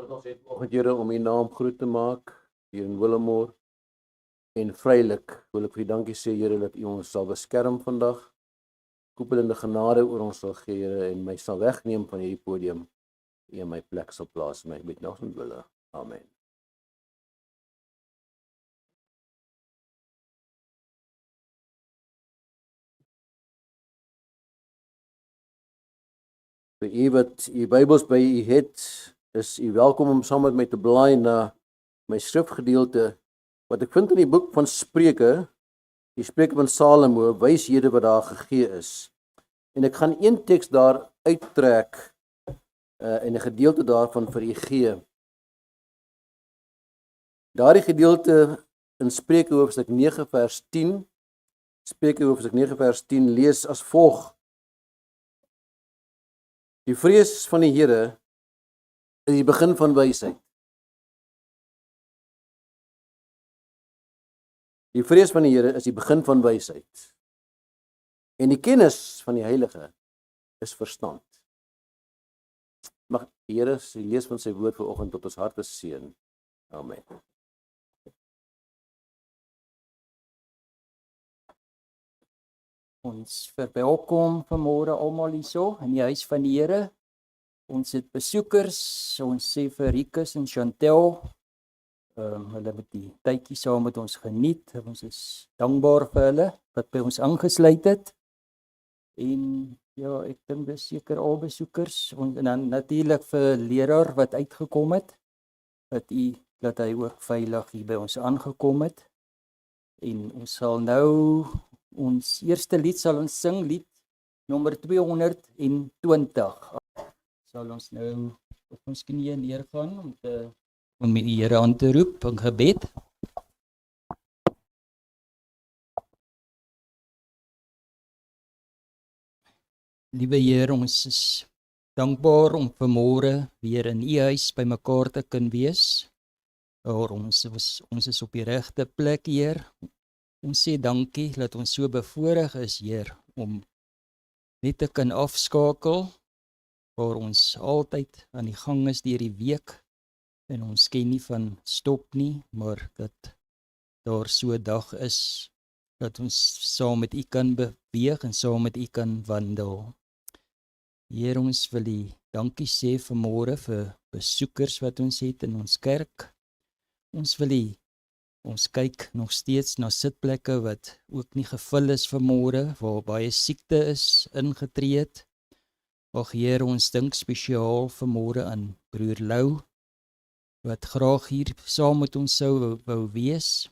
Ons het vanoggend, Here, om U naam groot te maak hier in Willemore. En vrylik wil ek vir U dankie sê, Here, dat U ons sal beskerm vandag. Koepelende genade oor ons sal gee, Here, en my sal wegneem van hierdie podium. U in my plek sal plaas, my met nog en wille. Amen. Vir U wat U Bybels by U het, is U welkom om saam met my te blaai na my skrifgedeelte wat ek vind in die boek van Spreuke, die Spreuke van Salomo, wyshede wat daar gegee is. En ek gaan een teks daar uittrek en 'n gedeelte daarvan vir U gee. Daardie gedeelte in Spreuke hoofstuk 9 vers 10, Spreuke hoofstuk 9 vers 10 lees as volg: Die vrees van die Here is die begin van wysheid. Die vrees van die Here is die begin van wysheid. En die kennis van die Heilige is verstand. Mag die Here sy lees van sy woord vanoggend tot ons harte seën. Amen. Ons verwelkom vanmôre almal hierso in die huis van die Here. Ons het besoekers, ons sê vir Rikus en Chantel, hulle het die tydjie saam met ons geniet. Ons is dankbaar vir hulle wat by ons aangesluit het. En ja, ek dink dis seker al besoekers, en dan natuurlik vir leraar wat uitgekom het, dat hy ook veilig hier by ons aangekom het. En ons sal nou ons eerste lied sal ons sing, lied nommer 220. Sal ons nou op ons knieë neergaan om die Here aan te roep in gebed. Liewe Heer, ons is dankbaar om vanmôre weer in U huis bymekaar te kan wees. Ons is op die regte plek, Heer. Ons sê dankie dat ons so bevoorreg is, Heer, om net te kan afskakel, waar ons altyd aan die gang is deur die week, en ons ken nie van stop nie, maar dat daar so 'n dag is, dat ons saam met U kan beweeg en saam met U kan wandel. Heer, ons wil U dankie sê vanmôre vir besoekers wat ons het in ons kerk. Ons wil ons kyk nog steeds na sitplekke wat ook nie gevul is vanmôre, waar baie siekte is ingetree het. Ag Heer, ons dink spesiaal vanmôre aan broer Lou, wat graag hier saam met ons sou wou wees.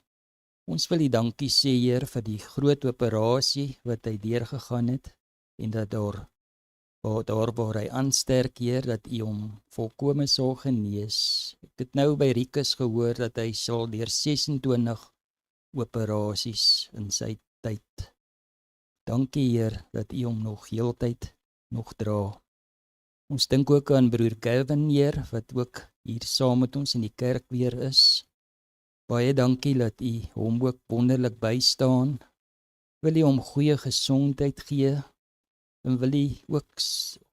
Ons wil U dankie sê, Heer, vir die groot operasie wat hy deurgegaan het, en dat daar waar hy aansterk, Heer, dat U hom volkome sal genees. Ek het nou by Rikus gehoor dat hy sal deur 26 operasies in sy tyd. Dankie, Heer, dat U hom nog heeltyd nog dra. Ons dink ook aan broer Gavin, Heer, wat ook hier saam met ons in die kerk weer is. Baie dankie dat U hom ook wonderlik bystaan. Wil U hom goeie gesondheid gee, en wil U ook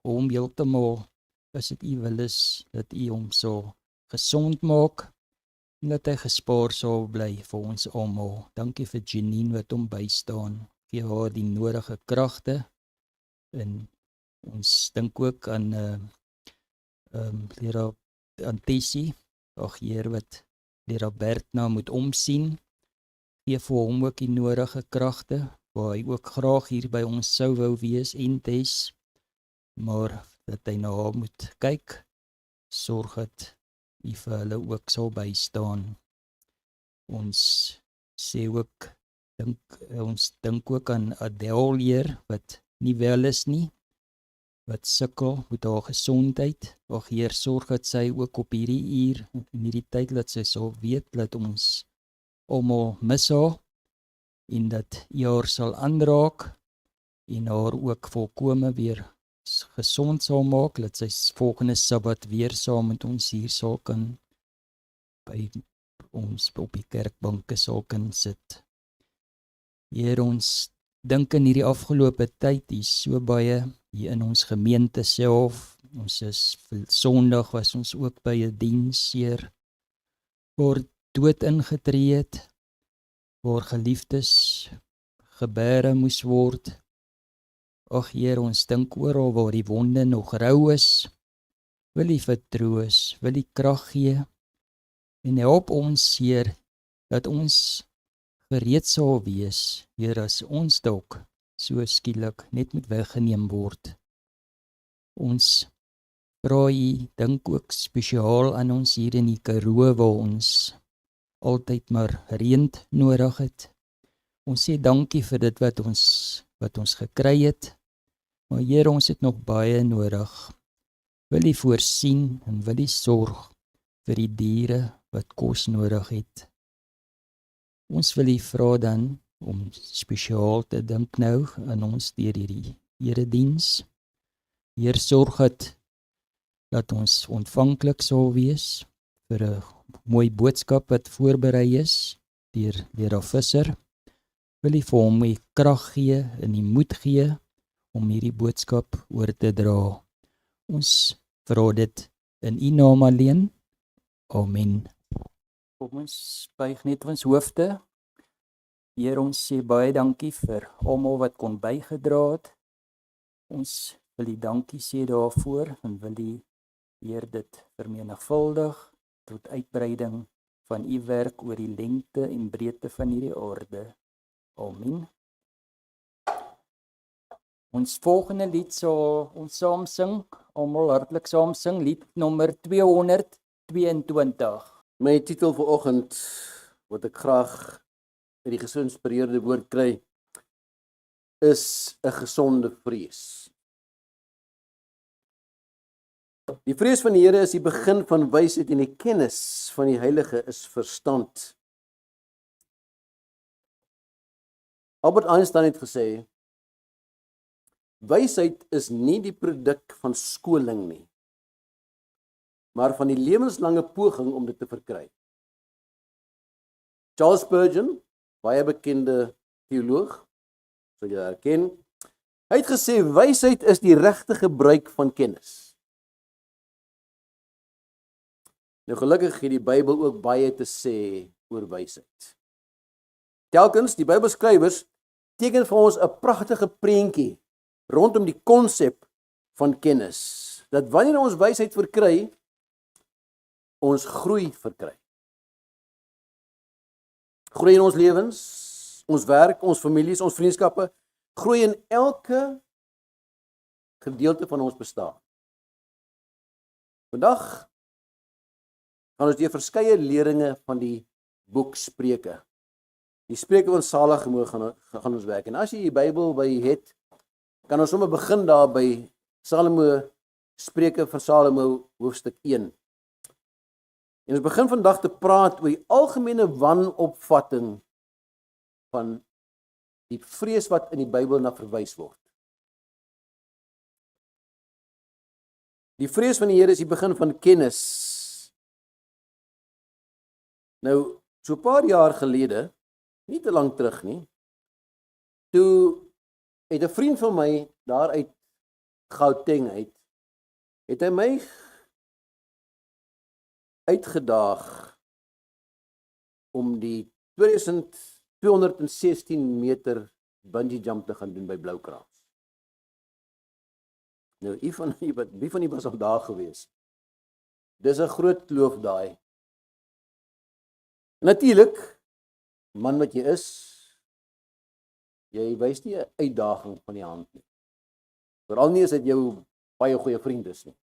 hom heeltemal, as dit U wil is, dat U hom sal gesond maak, en dat hy gespaar sal bly vir ons almal. Dankie vir Janine wat hom bystaan. Gee haar die nodige kragte, en ons dink ook aan leraar Tessie, ag Heer, wat leraar Bertna moet omsien. Gee vir hom ook die nodige kragte, waar hy ook graag hier by ons sou wou wees, en Tess, maar dat hy na haar moet kyk, sorg dat U vir hulle ook sal bystaan. Ons sê ook, ons dink ook aan Adele, Heer, wat nie wel is nie, wat sukkel met haar gesondheid. Ag Heer, sorg dat sy ook op hierdie uur, in hierdie tyd, dat sy sal weet, dat ons almal mis haar, en dat U haar sal aanraak, en haar ook volkome weer gesond sal maak, dat sy volgende Sabbat weer saam met ons hier sal kan, by ons op die kerkbanke sal kan sit. Heer, ons dink in hierdie afgelope tyd, hier so baie hier in ons gemeente self. Ons is Sondag was ons ook by 'n diens hier waar dood ingetree het, waar geliefdes gebere moes word. Ag Heer, ons dink oral waar die wonde nog rou is, wil U vertroos, wil U krag gee en help ons, Heer, dat ons gereed sal wees, Heer, as ons dalk so skielik net moet weggeneem word. Ons vra U, dink ook spesiaal aan ons hier in die Karoo waar ons altyd maar reën nodig het. Ons sê dankie vir dit wat ons gekry het, maar Heer, ons het nog baie nodig. Wil U voorsien en wil U sorg vir die diere wat kos nodig het. Ons wil U vra dan om spesiaal te dink nou aan ons deur hierdie erediens. Heer, sorg dat ons ontvanklik sal wees vir 'n mooi boodskap wat voorberei is deur die visser. Wil U vir hom die krag gee en die moed gee om hierdie boodskap oor te dra. Ons vra dit in U naam alleen. Amen. Kom ons buig net ons hoofde. Heer, ons sê baie dankie vir almal wat kon bygedra het. Ons wil U dankie sê daarvoor en wil U, Heer, dit vermenigvuldig tot uitbreiding van U werk oor die lengte en breedte van hierdie aarde. Amen. Ons volgende lied sal ons saam sing, almal hartlik saam sing, lied nommer 222. My titel vir oggend wat ek graag uit die gesinspireerde woord kry, is 'n gesonde vrees. Die vrees van die Here is die begin van wysheid en die kennis van die Heilige is verstand. Albert Einstein het gesê, wysheid is nie die produk van skoling nie, maar van die lewenslange poging om dit te verkry. Charles Spurgeon, baie bekende teoloog, sal jy herken, hy het gesê, wysheid is die regte gebruik van kennis. Nou gelukkig het die Bybel ook baie te sê oor wysheid. Telkens, die Bybelskrywers teken vir ons 'n pragtige prentjie rondom die konsep van kennis, dat wanneer ons wysheid verkry, ons groei verkry. Groei in ons lewens, ons werk, ons families, ons vriendskappe, groei in elke gedeelte van ons bestaan. Vandag gaan ons deur verskeie leringe van die boek Spreuke. Die Spreuke van Salomo gaan ons werk. En as jy die Bybel by het, kan ons sommer begin daar by Salomo, Spreuke van Salomo hoofstuk 1. En ons begin vandag te praat oor die algemene wanopvatting van die vrees wat in die Bybel na verwys word. Die vrees van die Here is die begin van kennis. Nou, so 'n paar jaar gelede, nie te lank terug nie, toe het 'n vriend van my daar uit Gauteng uit, het hy my uitgedaag om die 2216 meter bungee jump te gaan doen by Bloukrans. Nou, wie van die was al daar gewees? Dis 'n groot kloof daai. Natuurlik, man wat jy is, jy wys nie 'n uitdaging van die hand nie. Veral nie as dit jou baie goeie vriend is nie.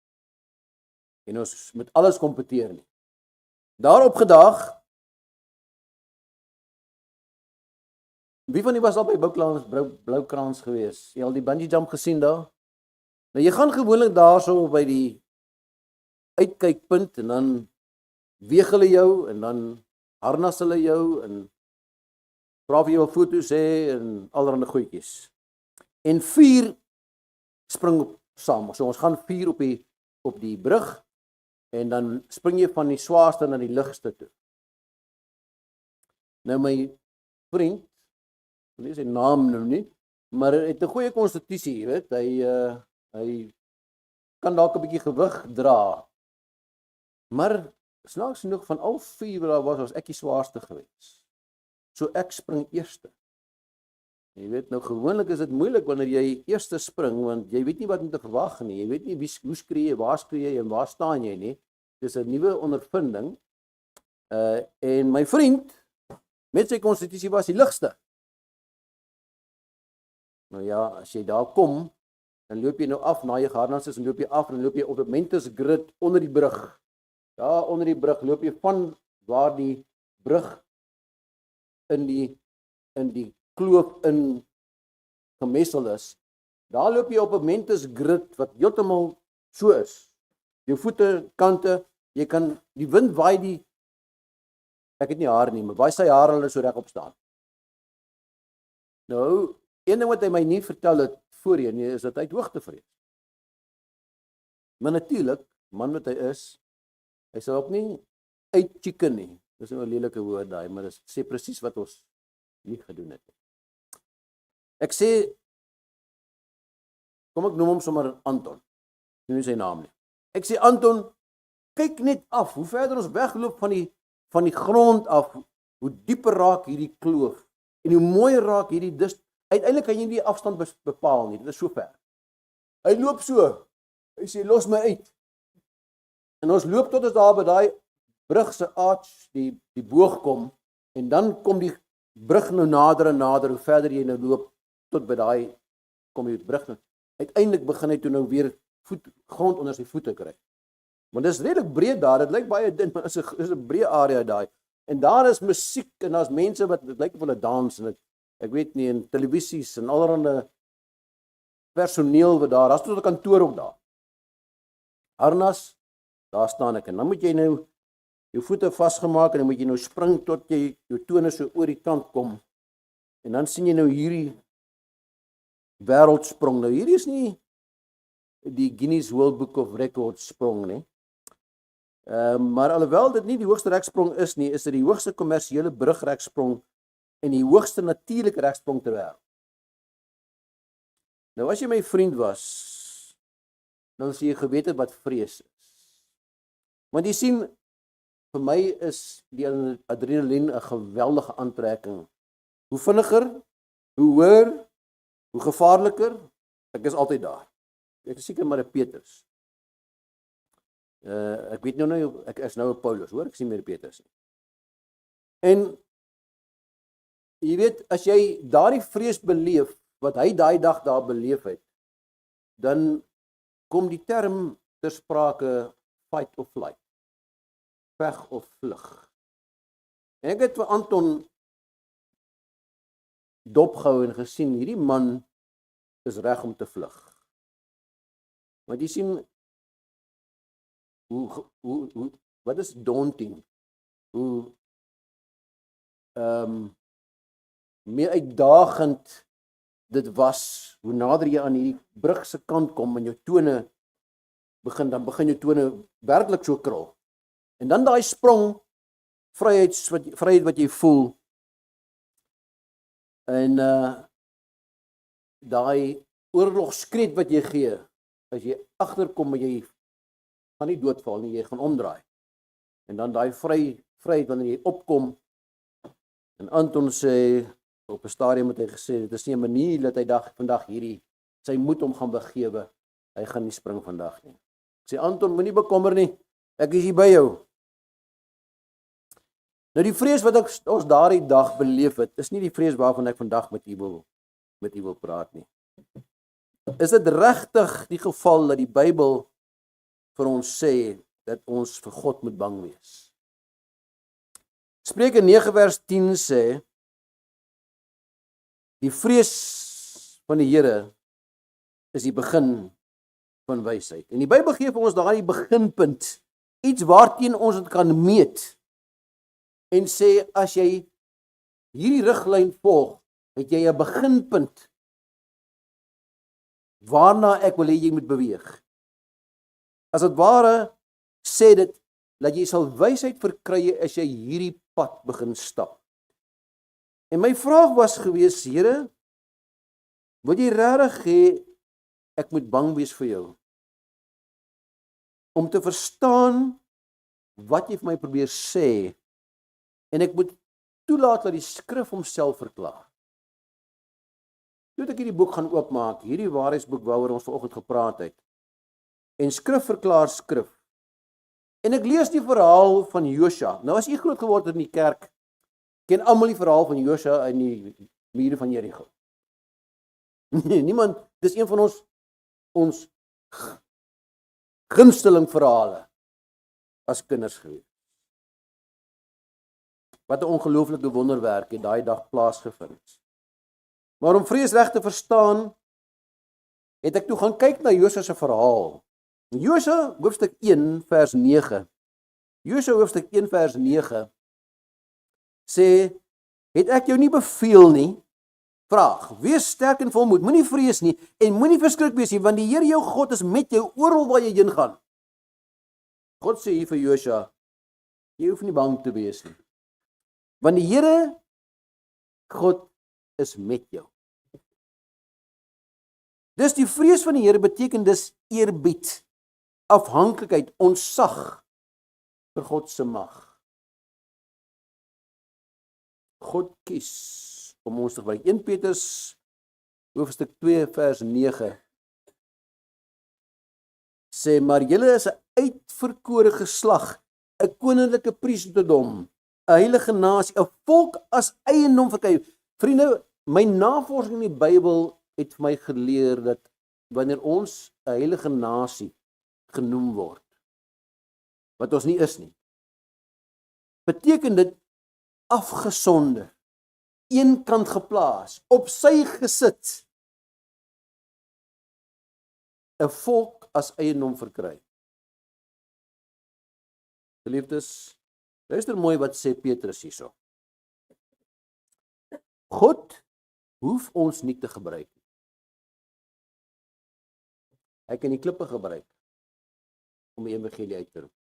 En ons met alles kompeteer nie. Daarop gedaag, wie van die was al by Bloukrans gewees? Jy al die bungee jump gesien daar? Nou jy gaan gewoonlik daarso by die uitkykpunt en dan weeg hulle jou en dan harnas hulle jou en vra of jy wil foto's hê en allerlei goedjies. En 4 spring saam. So ons gaan 4 op die brug en dan spring jy van die swaarste na die ligste toe. Nou my vriend, ek wil nie sy naam noem nie, maar hy het 'n goeie konstitusie, jy weet, hy kan dalk 'n bietjie gewig dra. Maar snaaks genoeg van al 4 wat daar was ek die swaarste geweest. So ek spring eerste. Jy weet, nou gewoonlik is dit moeilik wanneer jy eerste spring, want jy weet nie wat om te verwag nie. Jy weet nie hoe skree jy, waar skree jy en waar staan jy nie. Dis 'n nuwe ondervinding. En my vriend met sy konstitusie was die ligste. Nou ja, as jy daar kom, dan loop jy nou af na jy geharnas is en loop jy af en loop jy op 'n Mentis grid onder die brug. Daar onder die brug loop jy van waar die brug in die kloof in gemessel is. Daar loop jy op 'n Mentis grid wat heeltemal so is. Jou voete kante, jy kan die wind waai ek het nie hare nie, maar waai sy hare hulle so regop staan. Nou, een ding wat hy my nie vertel het voorheen nie, is dat hy hoogtevrees. Maar natuurlik, man wat hy is, hy sal ook nie uitchicken nie. Dis nou 'n lelike woord daai, maar dit sê presies wat ons nie gedoen het. Ek sê, kom ek noem hom sommer Anton. Nie sy naam nie. Ek sê Anton, kyk net af, hoe verder ons wegloop van die grond af, hoe dieper raak hierdie kloof en hoe mooier raak hierdie uiteindelik kan jy nie die afstand bepaal nie. Dit is so ver. Hy loop so. Hy sê los my uit. En ons loop tot ons daar by daai brug se arch, die boog kom en dan kom die brug nou nader en nader hoe verder jy nou loop tot by daai kom jy die brug nou. Uiteindelik begin hy toe nou weer grond onder sy voete kry. Want dit is redelik breed daar, dit lyk baie dun, maar is 'n breë area daai. En daar is musiek en daar's mense wat dit lyk of hulle dans en ek weet nie, en televisies en allerlei personeel wat daar's tot 'n kantoor ook daar. Harnas, daar staan ek en dan moet jy nou jou voete vasgemaak en dan moet jy nou spring tot jy jou tone so oor die kant kom. En dan sien jy nou hierdie wêreldsprong. Nou hierdie is nie die Guinness World Book of Records sprong nie. Maar alhoewel dit nie die hoogste regsprong is nie, is dit die hoogste kommersiële brugregsprong en die hoogste natuurlike regsprong ter wêreld. Nou as jy my vriend was, dan sê jy geweet het wat vrees is. Want jy sien, vir my is die adrenalien 'n geweldige aantrekking. Hoe vinniger, hoe hoër, hoe gevaarliker, ek is altyd daar. Ek is seker maar 'n Petrus. Ek weet nou ek is nou 'n Paulus, hoor, ek sien meer Petrus nie. En jy weet, as jy daardie vrees beleef wat hy daai dag daar beleef het, dan kom die term ter sprake fight or flight. Veg of vlug. En ek het vir Anton dopgehou en gesien, hierdie man is reg om te vlug. Want jy sien, wat is daunting? Hoe meer uitdagend dit was, hoe nader jy aan hierdie brug se kant kom en jou tone dan begin jou tone werklik so krul. En dan daai sprong, vryheid wat jy voel. En daai oorlogskreet wat jy gee, as jy agterkom en jy gaan nie doodval nie, jy gaan omdraai. En dan daai vryheid wanneer jy opkom. En Anton sê, op 'n stadium het hy gesê, dit is nie 'n manier dat hy vandag hierdie, sy moed hom gaan begewe, hy gaan nie spring vandag nie. Ek sê, Anton, moenie bekommer nie, ek is hier by jou. Nou die vrees wat ons daardie dag beleef het, is nie die vrees waarvan ek vandag met u wil praat nie. Is dit regtig die geval dat die Bybel vir ons sê dat ons vir God moet bang wees? Spreuke 9 vers 10 sê, die vrees van die Here is die begin van wysheid. En die Bybel gee vir ons daardie beginpunt, iets waarteen ons dit kan meet. En sê, as jy hierdie riglyn volg, het jy 'n beginpunt waarna ek wil hê jy moet beweeg. As dit ware sê dit dat jy sal wysheid verkry as jy hierdie pad begin stap. En my vraag was gewees, Here, Wil jy regtig hê ek moet bang wees vir jou? Om te verstaan wat jy vir my probeer sê, en ek moet toelaat dat die skrif homself verklaar. Toe het ek hierdie boek gaan oopmaak, hierdie waarheidsboek waaroor ons vanoggend gepraat het, en skrif verklaar skrif. En ek lees die verhaal van Josua. Nou as jy groot geword het in die kerk, ken almal die verhaal van Josua en die mure van Jericho. Nee, niemand, dis een van ons gunsteling verhale as kinders gewees. Wat 'n ongelooflike wonderwerk het daai dag plaasgevind. Maar om vreesreg te verstaan, het ek toe gaan kyk na Josua se verhaal. Josua hoofstuk 1 vers 9. Josua hoofstuk 1 vers 9 sê, het ek jou nie beveel nie? Vraag, wees sterk en volmoed, moenie vrees nie en moenie verskrik wees nie, want die Here jou God is met jou oral waar jy heen gaan. God sê hier vir Josua, jy hoef nie bang te wees nie. Want die Here God is met jou. Dus die vrees van die Here beteken dus eerbied, afhanklikheid, ontzag vir God se mag. God kies om ons te gebruik. 1 Petrus hoofstuk 2 vers 9 sê, maar julle is 'n uitverkore geslag, 'n koninklike priesterdom, 'n heilige nasie, 'n volk as eiendom vir hy. Vriende, my navorsing in die Bybel het vir my geleer dat wanneer ons 'n heilige nasie genoem word, wat ons nie is nie, beteken dit afgesonder, eenkant geplaas, op sy gesit, 'n volk as eiendom verkry. Geliefdes, luister mooi wat sê Petrus hierso. God hoef ons nie te gebruik nie. Hy kan die klippe gebruik om die evangelie uit te roep.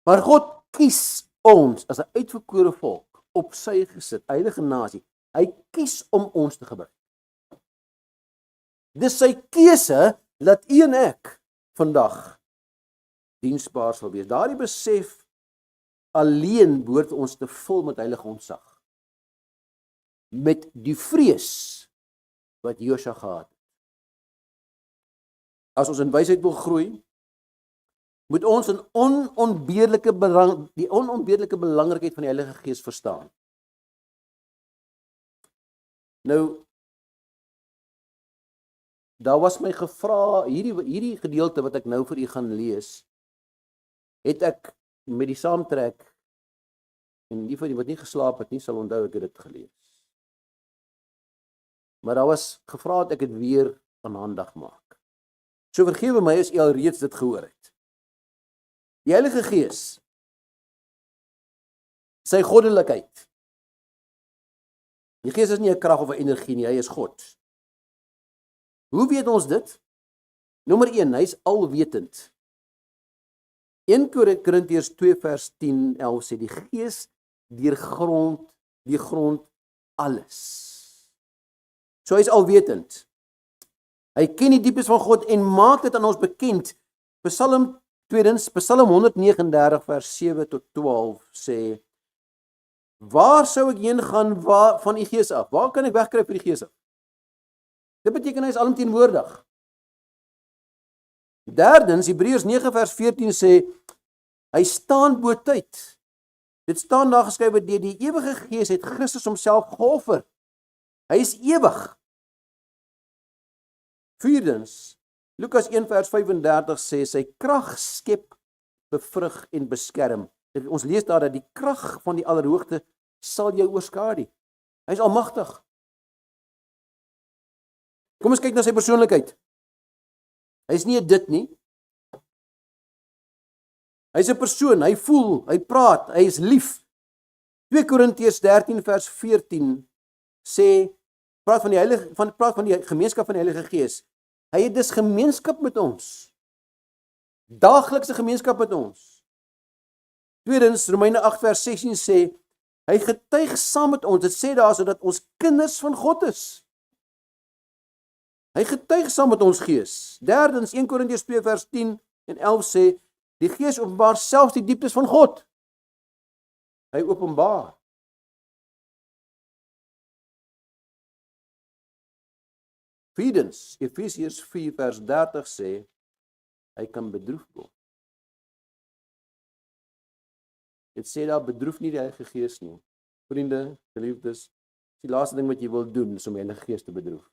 Maar God kies ons as 'n uitverkore volk op sy gesit, heilige nasie. Hy kies om ons te gebruik. Dis sy keuse dat u en ek vandag diensbaar sal wees. Daardie besef alleen behoort ons te vul met heilige ontzag. Met die vrees wat Josua gehad het. As ons in wysheid wil groei, moet ons die onontbeerlike belangrikheid van die Heilige Gees verstaan. Nou, daar was my gevra, hierdie gedeelte wat ek nou vir u gaan lees, het ek met die saamtrek, en die van die wat nie geslaap het nie, sal onthou ek het dit gelees. Maar daar was gevra dat ek dit weer aan handig maak. So vergewe my as u al reeds dit gehoor het. Die Heilige Gees, sy goddelikheid. Die Gees is nie 'n krag of 'n energie nie, hy is God. Hoe weet ons dit? Nommer 1, hy is alwetend. 1 Korintiërs 2 vers 10-11 sê die Gees deurgrond alles. So hy is alwetend. Hy ken die dieptes van God en maak dit aan ons bekend. Psalm 139 vers 7 tot 12 sê, waar sou ek heen gaan van die Gees af? Waar kan ek wegkruip vir die Gees af? Dit beteken hy is alomteenwoordig. Derdens, Hebreërs 9 vers 14 sê, hy staan bo tyd. Dit staan daar geskrywe, deur die ewige Gees het Christus homself geoffer. Hy is ewig. Vierdens, Lukas 1 vers 35 sê, sy krag skep, bevrug en beskerm. Ons lees daar dat die krag van die Allerhoogste sal jou oorskadu. Hy is almagtig. Kom ons kyk na sy persoonlikheid. Hy is nie 'n dit nie. Hy is 'n persoon, hy voel, hy praat, hy is lief. 2 Korintiërs 13 vers 14 sê, praat van die gemeenskap van die Heilige Gees. Hy het dus gemeenskap met ons. Daaglikse gemeenskap met ons. Tweedens, Romeine 8 vers 16 sê, hy getuig saam met ons. Dit sê daar sodat ons kinders van God is. Hy getuig saam met ons gees. Derdens, 1 Korintiërs 2 vers 10 en 11 sê, die gees openbaar selfs die dieptes van God. Hy openbaar. Vierdens, Efesiërs 4 vers 30 sê, hy kan bedroef word. Dit sê daar, bedroef nie die Heilige Gees nie. Vriende, geliefdes, die laaste ding wat jy wil doen, is om die Heilige Gees te bedroef.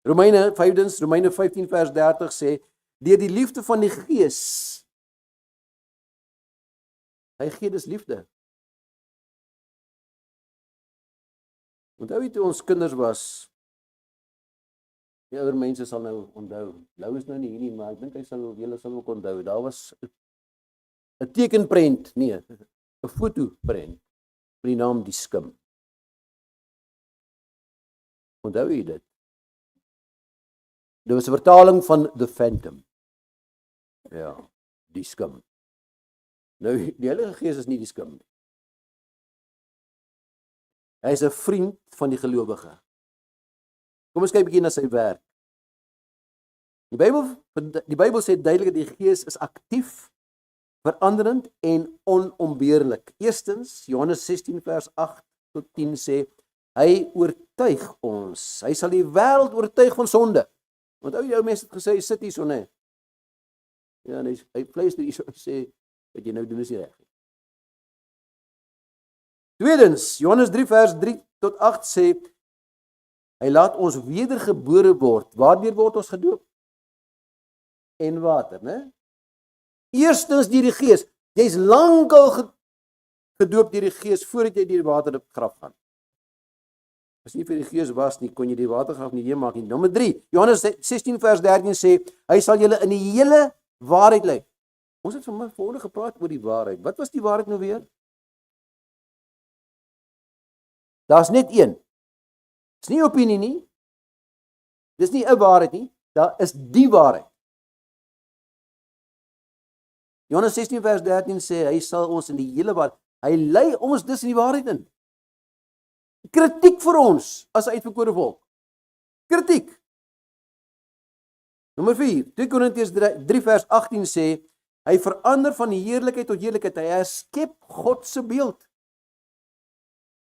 Romeine 15 vers 30 sê, deur die liefde van die Gees, hy gee dus liefde. Onthou jy toe ons kinders was, die ouer mense sal nou onthou, Lou is nou nie hier nie, maar ek dink julle sal ook onthou, daar was 'n tekenprent, nee, 'n fotoprent, met die naam Die Skim. Onthou jy dit? Dit was 'n vertaling van The Phantom. Ja, Die Skim. Nou, die Heilige Gees is nie die skim nie. Hy is 'n vriend van die gelowige. Kom ons kyk 'n bietjie na sy werk. Die Bybel sê duidelik dat die Gees is aktief, veranderend en onontbeerlik. Eerstens, Johannes 16 vers 8 tot 10 sê, hy oortuig ons. Hy sal die wêreld oortuig van sonde. Want ou jou mense het gesê, hy sit hier so net. Ja, en hy fluister hier so sê, wat jy nou doen is nie reg nie. Tweedens, Johannes 3 vers 3 tot 8 sê, hy laat ons wedergebore word. Waardeur word ons gedoop? En water, né? Eerstens deur die Gees. Jy's lankal gedoop deur die Gees voordat jy deur die watergraf gaan. As nie vir die Gees was nie, kon jy die watergraf nie heen maak nie. Nommer 3, Johannes 16 vers 13 sê, hy sal julle in die hele waarheid lei. Ons het vanmôre gepraat oor die waarheid. Wat was die waarheid nou weer? Daar's net een. Dis nie opinie nie. Dis nie 'n waarheid nie. Daar is die waarheid. Johannes 16 vers 13 sê, hy sal ons in die hele waarheid, hy lei ons dus in die waarheid in. Kritiek vir ons, as 'n uitverkore volk. Kritiek. Nommer 4, 2 Korintiërs 3 vers 18 sê, hy verander van heerlikheid tot heerlikheid, hy herskep God se beeld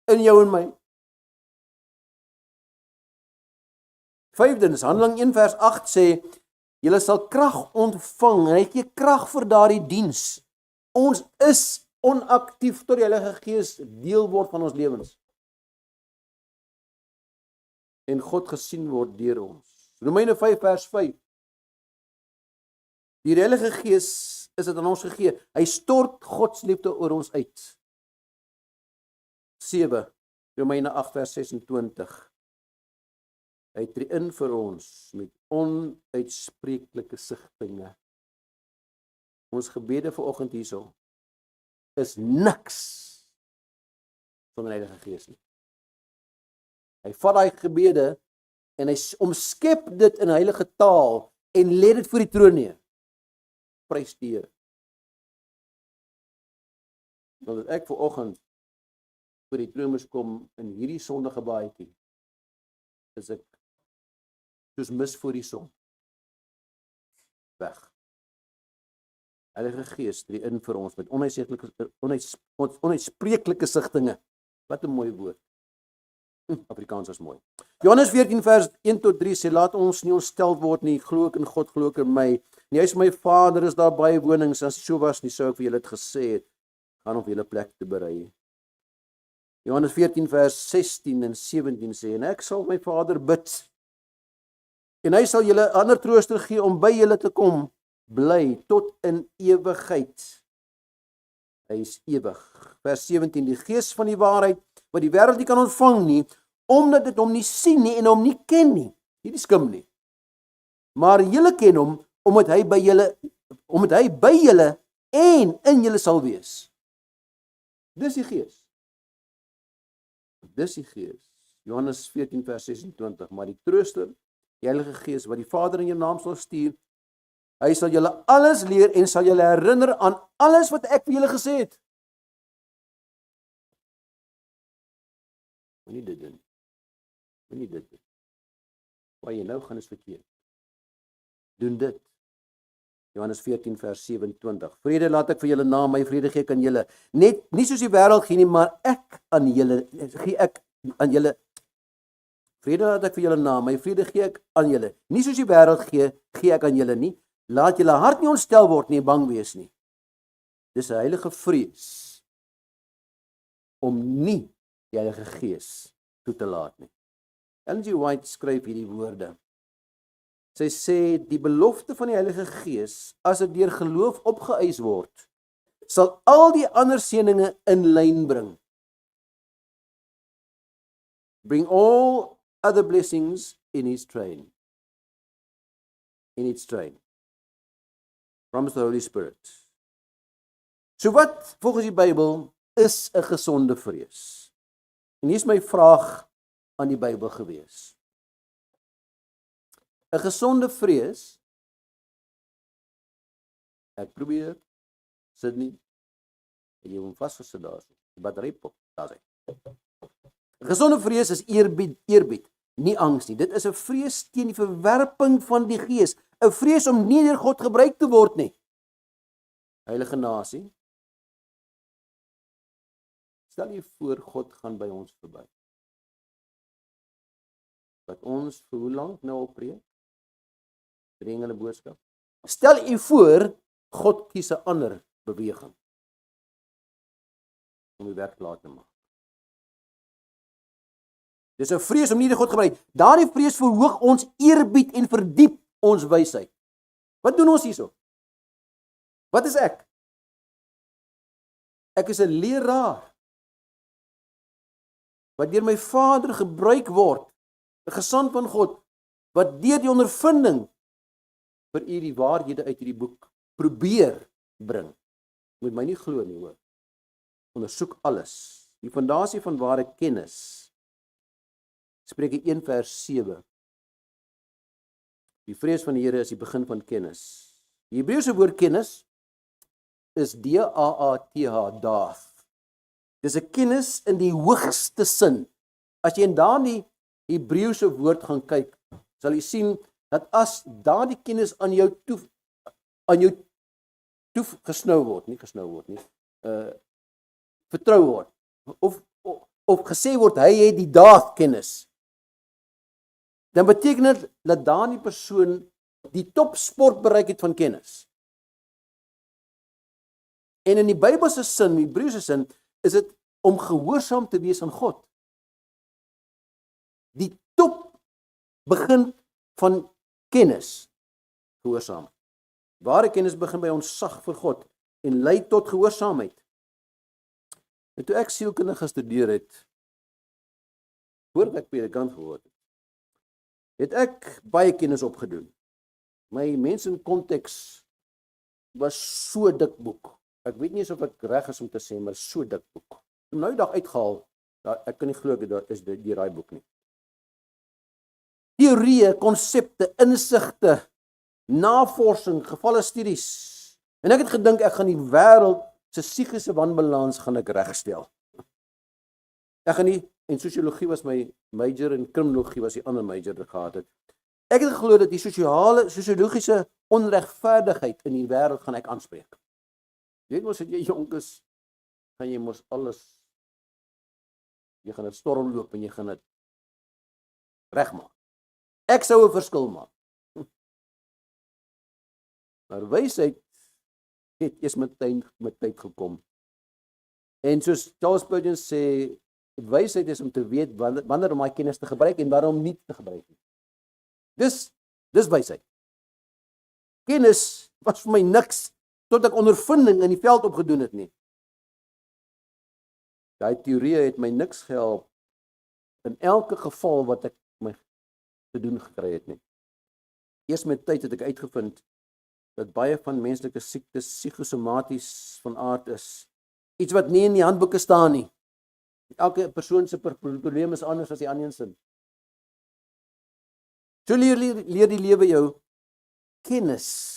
in jou en my. Vyfdens, Handelinge 1 vers 8 sê, julle sal krag ontvang, hy gee krag vir daardie diens. Ons is onaktief tot die Heilige Gees deel word van ons lewens. En God gesien word deur ons. Romeine 5 vers 5. Die Heilige Gees is dit aan ons gegee. Hy stort God se liefde oor ons uit. 7. Romeine 8 vers 26. Hy tree in vir ons met onuitspreeklike sigtinge. Ons gebede vanoggend hierso is niks sonder die Heilige Gees nie. Hy vat daai gebede en hy omskep dit in heilige taal en lê dit voor die troon neer. Prys die Here. Want as ek vanoggend voor die troon moes kom in hierdie sondige baadjie, is ek soos mis voor die son. Weg. Heilige Gees tree in vir ons met onuitspreeklike sigtinge. Wat 'n mooi woord. Afrikaans is mooi. Johannes 14 vers 1 tot 3 sê, laat ons nie ontstel word nie, glo ek in God, glo ek in my. Nie is my Vader, is daar baie wonings, as dit so was nie, sou ek vir julle dit gesê het, gaan op julle plek te berei. Johannes 14 vers 16 en 17 sê, en ek sal my Vader bid, en hy sal julle ander trooster gee om by julle te kom, bly tot in ewigheid. Hy is ewig. Vers 17, die Gees van die waarheid, wat die wêreld nie kan ontvang nie, omdat dit hom nie sien nie en hom nie ken nie. Nie die skim nie. Maar julle ken hom, omdat hy by julle en in julle sal wees. Dis die Gees. Dis die Gees. Johannes 14 vers 26, maar die trooster, die Heilige Gees, wat die Vader in jou naam sal stuur, hy sal julle alles leer en sal julle herinner aan alles wat ek vir julle gesê het. Moenie dit doen. Moenie dit doen. Waar jy nou gaan is verkeerd. Doen dit. Johannes 14 vers 27. Vrede laat ek vir julle na, my vrede gee ek aan julle. Net nie soos die wêreld gee nie, maar ek aan julle gee ek aan julle. Vrede laat ek vir julle na, my vrede gee ek aan julle. Nie soos die wêreld gee, gee ek aan julle nie. Laat julle hart nie ontstel word nie, bang wees nie. Dis 'n heilige vrees om nie die Heilige Gees toe te laat nie. Ellen G. White skryf hierdie woorde. Sy sê die belofte van die Heilige Gees, as dit deur geloof opgeëis word, sal al die ander seëninge in lyn bring. Bring all other blessings in its train. Promise the Holy Spirit. So wat volgens die Bybel is 'n gesonde vrees? En hier is my vraag aan die Bybel gewees. 'n Gesonde vrees, ek probeer, sit nie, en jy hom vasgesit daar, die battery pop, daar sy. 'n Gesonde vrees is eerbied, nie angs nie. Dit is 'n vrees teen die verwerping van die Gees, 'n vrees om nie deur God gebruik te word nie. Heilige nasie, stel jy voor God gaan by ons verby. Wat ons vir hoe lank nou oppreek? Bring hulle boodskap. Stel u voor, God kies 'n ander beweging om die werk klaar te maak. Dis 'n vrees om nie deur God gebruik. Daardie vrees verhoog ons eerbied en verdiep ons wysheid. Wat doen ons hierso? Wat is ek? Ek is 'n leraar wat deur my Vader gebruik word, 'n gesand van God, wat deur die ondervinding vir u die waarhede uit hierdie boek probeer bring. Moet my nie glo nie, hoor. Ondersoek alles. Die fondasie van ware kennis. Spreuke 1 vers 7. Die vrees van die Here is die begin van kennis. Die Hebreëse woord kennis is D-A-A-T-H, dath. Dis 'n kennis in die hoogste sin. As jy in daardie Hebreëse woord gaan kyk, sal jy sien dat as daardie kennis aan jou toe gesnou word, vertrou word, of gesê word, hy het die daad kennis, dan beteken dit dat daardie persoon die topsport bereik het van kennis. En in die Bybelse sin, die Hebreëse sin, is dit om gehoorsaam te wees aan God. Die top begin van kennis, gehoorsaam. Ware kennis begin by ons sag vir God en lei tot gehoorsaamheid. En toe ek sielkunde gestudeer het, voordat ek predikant geword het ek baie kennis opgedoen. My Mense in Konteks was so dik boek. Ek weet nie of ek reg is om te sê, maar so dik boek. Om nou die dag uitgehaal, ek kan nie glo dat is die raai boek nie. Teorieë, konsepte, insigte, navorsing, gevalle studies. En ek het gedink ek gaan die wêreld se psigiese wanbalans gaan ek regstel. Ek gaan nie, en sosiologie was my major en kriminologie was die ander major wat ek gehad het. Ek het geglo dat die sosiologiese onregverdigheid in die wêreld gaan ek aanspreek. Jy weet mos, as jy jonk is, gaan jy mos alles, jy gaan dit stormloop en jy gaan dit regmaak. Ek sou 'n verskil maak. Maar wysheid het eers met tyd gekom. En soos Charles Spurgeon sê, wysheid is om te weet wanneer om my kennis te gebruik en waarom nie te gebruik nie. Dis wysheid. Kennis was vir my niks tot ek ondervinding in die veld opgedoen het nie. Daai teorieë het my niks gehelp in elke geval wat ek my te doen gekry het nie. Eers met tyd het ek uitgevind dat baie van menslike siektes psigosomaties van aard is. Iets wat nie in die handboeke staan nie. Elke persoon se probleem is anders as die ander se. So leer die lewe jou kennis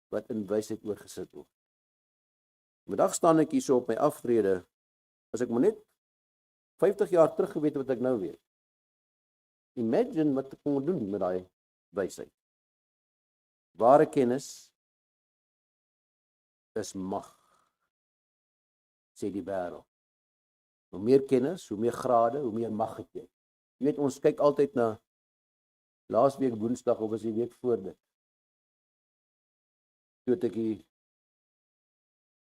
wat in wysheid oorgesit word. Vandag staan ek hierso op my aftrede, as ek maar net 50 jaar terug geweet wat ek nou weet. imagine wat ek kon doen met daai wysheid. Ware kennis is mag, sê die wêreld. Hoe meer kennis, hoe meer grade, hoe meer mag het jy. Jy weet, ons kyk altyd na laasweek Woensdag of was die week voor dit. Toe het ek die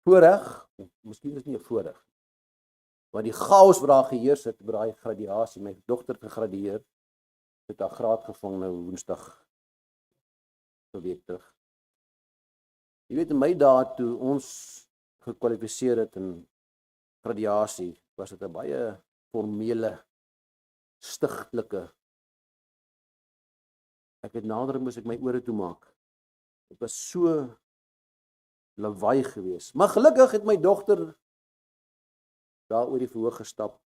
voorreg, miskien is nie 'n voorreg, maar die chaos wat daar geheers het by daai graduasie, my dogter gegradueer, het haar graad gevang nou Woensdag 'n week terug. Jy weet, in my dae toe ons gekwalifiseer het in graduasie, was dit 'n baie formele, stigtelike. Ek het nader moes ek my ore toemaak. Dit was so lawaai geweest. Maar gelukkig het my dogter daar oor die verhoog gestap.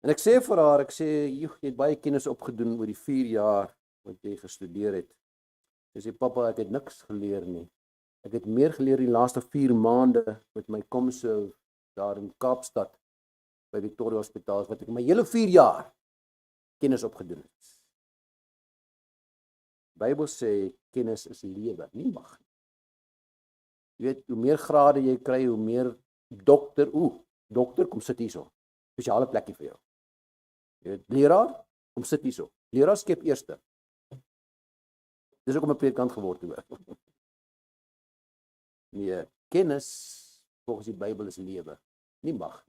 En ek sê vir haar, ek sê, jy het baie kennis opgedoen oor die 4 jaar wat jy gestudeer het. Sy sê, pappa, ek het niks geleer nie. Ek het meer geleer die laaste 4 maande met my komso daar in Kaapstad by Victoria Hospitaal, wat ek my hele 4 jaar kennis opgedoen het. Die Bybel sê kennis is lewe, nie mag nie. Jy weet, hoe meer grade jy kry, hoe meer dokter, kom sit hierso. Spesiale plekkie vir jou. Jy weet, leraar, kom sit hierso. Leraar skep eerste. Dis ook om 'n predikant geword te word. Nee, kennis volgens die Bybel is lewe, nie mag.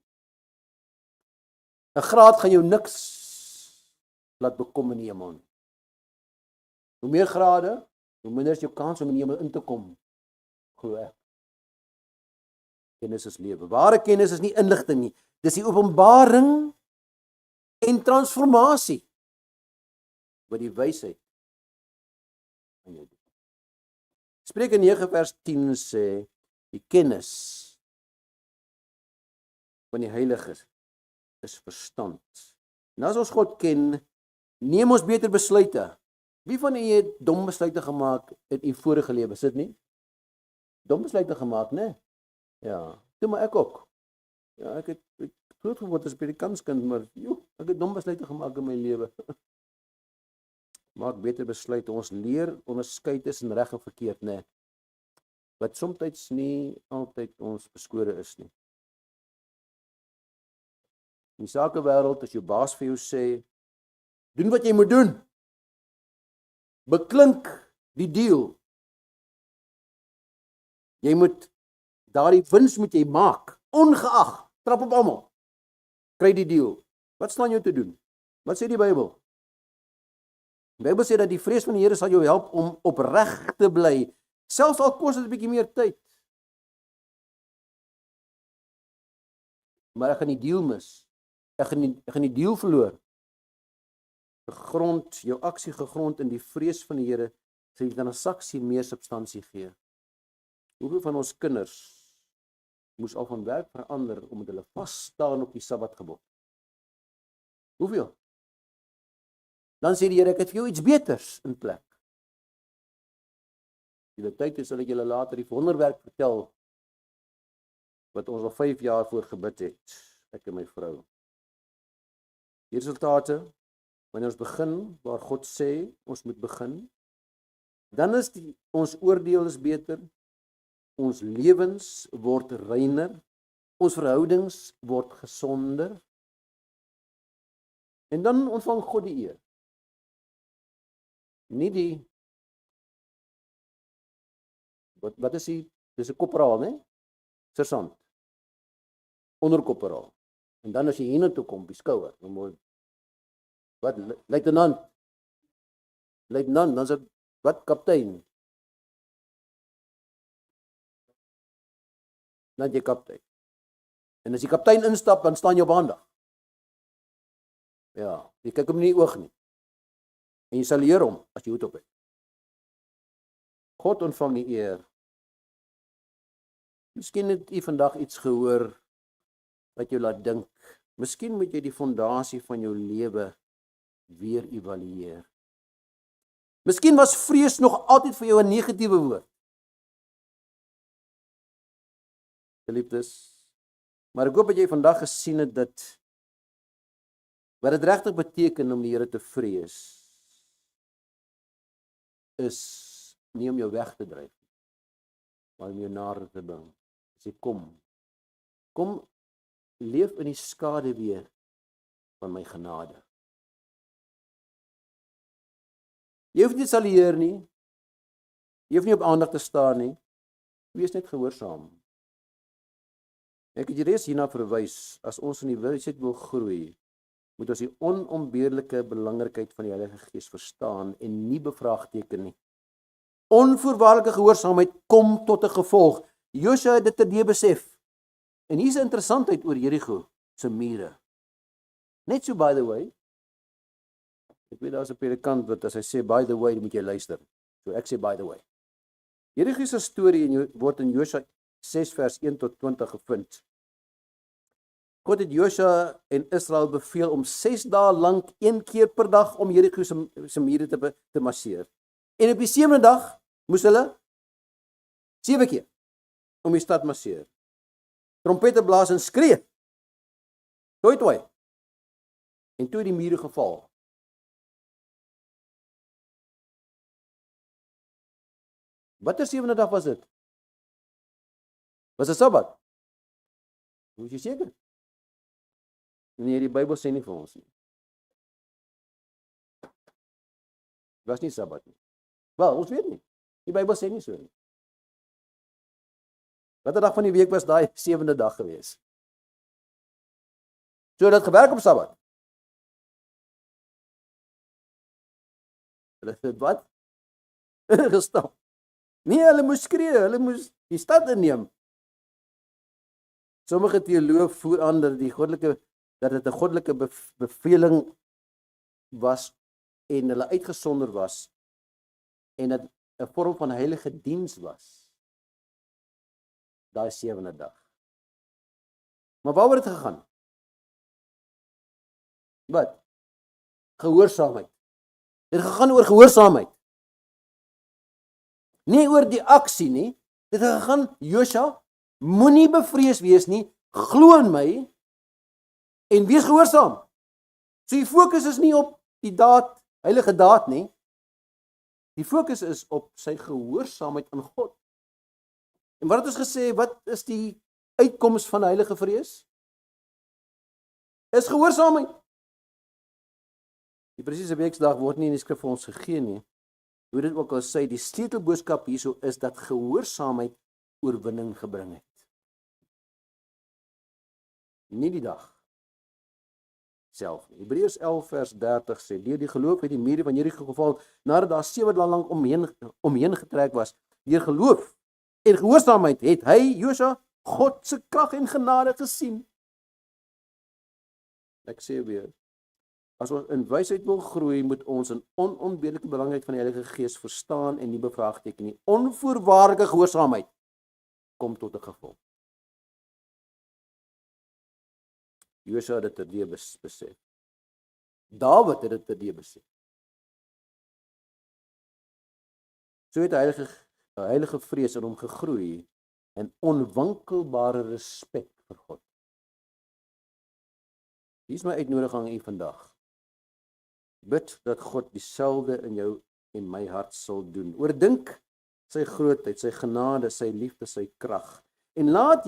'n Graad gaan jou niks laat bekom in die hemel nie. Hoe meer grade, hoe minder is jou kans om in die hemel in te kom. Glo ek. Kennis is lewe. Ware kennis is nie inligting nie. Dis die openbaring en transformasie wat die wysheid aan jou doen. Spreuke 9 vers 10 sê, die kennis van die Heilige is verstand. En as ons God ken, neem ons beter besluite. Wie van u het dom besluite gemaak in u vorige lewe, sit nie? Dom besluite gemaak, né? Ja, toe maar ek ook. Ja, ek het groot geword as 'n predikantskind, maar ek het dom besluite gemaak in my lewe. Maak beter besluite. Ons leer onderskei tussen reg en verkeerd, né? Wat soms nie altyd ons beskore is nie. In die sakewêreld, as jou baas vir jou sê, doen wat jy moet doen. Beklink die deal. Jy moet daardie wins moet jy maak, ongeag, trap op almal. Kry die deal. Wat staan jou te doen? Wat sê die Bybel? Die Bybel sê dat die vrees van die Here sal jou help om opreg te bly, selfs al kos dit 'n bietjie meer tyd. Maar ek gaan die deal mis. Ek gaan die deal verloor. Jou aksie gegrond in die vrees van die Here, sal jy dan 'n saksie meer substansie gee. Hoeveel van ons kinders moes al van werk verander omdat hulle vas staan op die Sabbatgebod? Hoeveel? Dan sê die Here, ek het vir jou iets beters in plek. Die tyd is, sal ek julle later die wonderwerk vertel wat ons al 5 jaar voor gebid het, ek en my vrou. Die resultate, wanneer ons begin waar God sê ons moet begin, dan is ons oordeel is beter, ons lewens word reiner, ons verhoudings word gesonder, en dan ontvang God die eer. Nie die, wat is die, dis 'n korporaal, né? Sersant, onderkorporaal. En dan as jy hiernatoe kom, op die skouer, dan moet, wat, luitenant, dan is dit, wat, kaptein? Dan jy kaptein. En as die kaptein instap, dan staan jy op aandag. Ja, jy kyk hom nie in die oog nie. En jy sal leer hom, as jy hoed op het. God ontvang die eer. Miskien het jy vandag iets gehoor, wat jou laat dink. Miskien moet jy die fondasie van jou lewe weer evalueer. Miskien was vrees nog altyd vir jou 'n negatiewe woord. Geliefdes, maar ek hoop dat jy vandag gesien het dat Wat dit regtig beteken om die Here te vrees, is nie om jou weg te dryf, maar om jou nader te bring. Sê kom leef in die skaduwee van my genade. Jy hoef nie te salieer nie, jy hoef nie op aandag te staan nie, wees net gehoorsaam. Ek het reeds hierna verwys, as ons in die wysheid wil groei, moet ons die onontbeerlike belangrikheid van die Heilige Gees verstaan en nie bevraagteken nie. Onvoorwaardelike gehoorsaamheid kom tot 'n gevolg. Josua het dit terdee besef. En hier's 'n interessantheid oor Jerigo se mure. Net so by the way, ek weet daar's 'n predikant wat as hy sê by the way, dan moet jy luister. So ek sê by the way. Jerigo se storie word in Josua 6 vers 1 tot 20 gevind. God het Josua en Israel beveel om 6 dae lank 1 keer per dag om Jerigo se mure te masseer. En op die 7de dag moes hulle 7 keer om die stad masseer. Trompette blaas en skree. Toi. En toe het die mure geval. Watter 7de dag was dit? Was dit Sabbat? Moet jy seker? Nee, die Bybel sê nie vir ons nie. Was nie Sabbat nie. Wel, ons weet nie. Die Bybel sê nie so nie. Watter dag van die week was daai 7de dag gewees? So dit gewerk op Sabbat. Hulle het wat? Gestap. Nee, hulle moes skree, hulle moes die stad inneem. Sommige teoloë voer aan dat dit 'n goddelike beveling was en hulle uitgesonder was en dit 'n vorm van heilige diens was. Daai 7de dag. Maar waaroor het dit gegaan? Wat? Gehoorsaamheid. Dit het gegaan oor gehoorsaamheid. Nie oor die aksie nie. Dit het gegaan, Josua, moenie bevrees wees nie, glo in my en wees gehoorsaam. So die fokus is nie op die daad, heilige daad nie. Die fokus is op sy gehoorsaamheid aan God. En wat het ons gesê, wat is die uitkoms van heilige vrees? Is gehoorsaamheid. Die presiese weksdag word nie in die skrif vir ons gegee nie. Hoe dit ook al sê, die sleutelboodskap hierso is dat gehoorsaamheid oorwinning gebring het. Nie die dag self nie. Hebreërs 11 vers 30 sê, deur die geloof het die mure van Jerigo geval, nadat daar 7 dae lank omheen getrek was. Deur geloof en gehoorsaamheid het hy, Josua, God se krag en genade gesien. Ek sê weer, as ons in wysheid wil groei, moet ons in onontbeerlike belangrikheid van die Heilige Gees verstaan en nie bevraagteken nie. Onvoorwaardelike gehoorsaamheid kom tot 'n gevolg. Josua het dit terdee besef. Dawid het dit terdee besef. So het heilige vrees in hom gegroei en onwankelbare respek vir God. Hier is my uitnodiging aan u vandag. Bid dat God dieselfde in jou en my hart sal doen. Oordink sy grootheid, sy genade, sy liefde, sy krag. En laat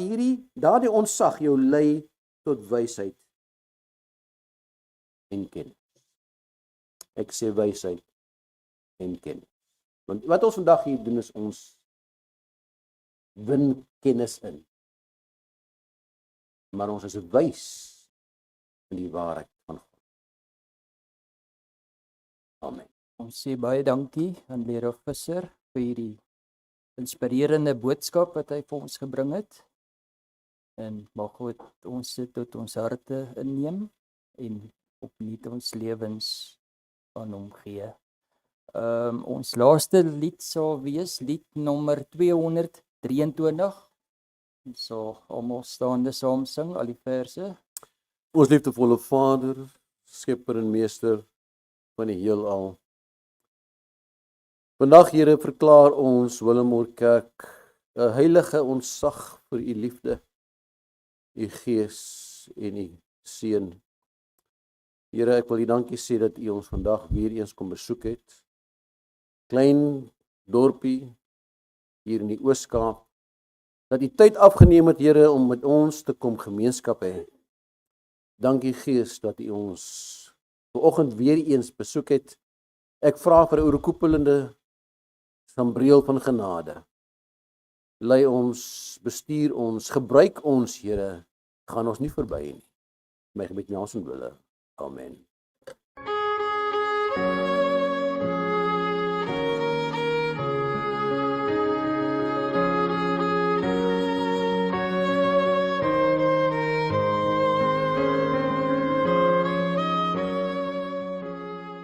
daardie ontzag jou lei tot wysheid en kennis. Ek sê wysheid en kennis. Want wat ons vandag hier doen is ons win kennis in. Maar ons is wys in die waarheid van God. Amen. Ons sê baie dankie aan Leraar Visser vir hierdie inspirerende boodskap wat hy vir ons gebring het. En mag God ons dit tot ons harte inneem en opnuut ons lewens aan hom gee. Ons laaste lied sal wees lied nommer 223. Ons sal almal staande saam sing al die verse. Ons liefdevolle Vader, Skepper en Meester van die heelal. Vandag, Here, verklaar ons Willowmore Kerk 'n heilige ontzag vir u liefde, u gees en u seën. Here, ek wil U dankie sê dat U ons vandag weer eens kom besoek het. Klein dorpie hier in die Oos-Kaap. Dat U tyd afgeneem het, Here, om met ons te kom gemeenskap hê. Dankie Gees dat U ons vanoggend weer eens besoek het. Ek vra vir 'n oorkoepelende sambreel van genade. Lei ons, bestuur ons, gebruik ons, Here, gaan ons nie verby nie. My gebed in Jesus se naam. Amen.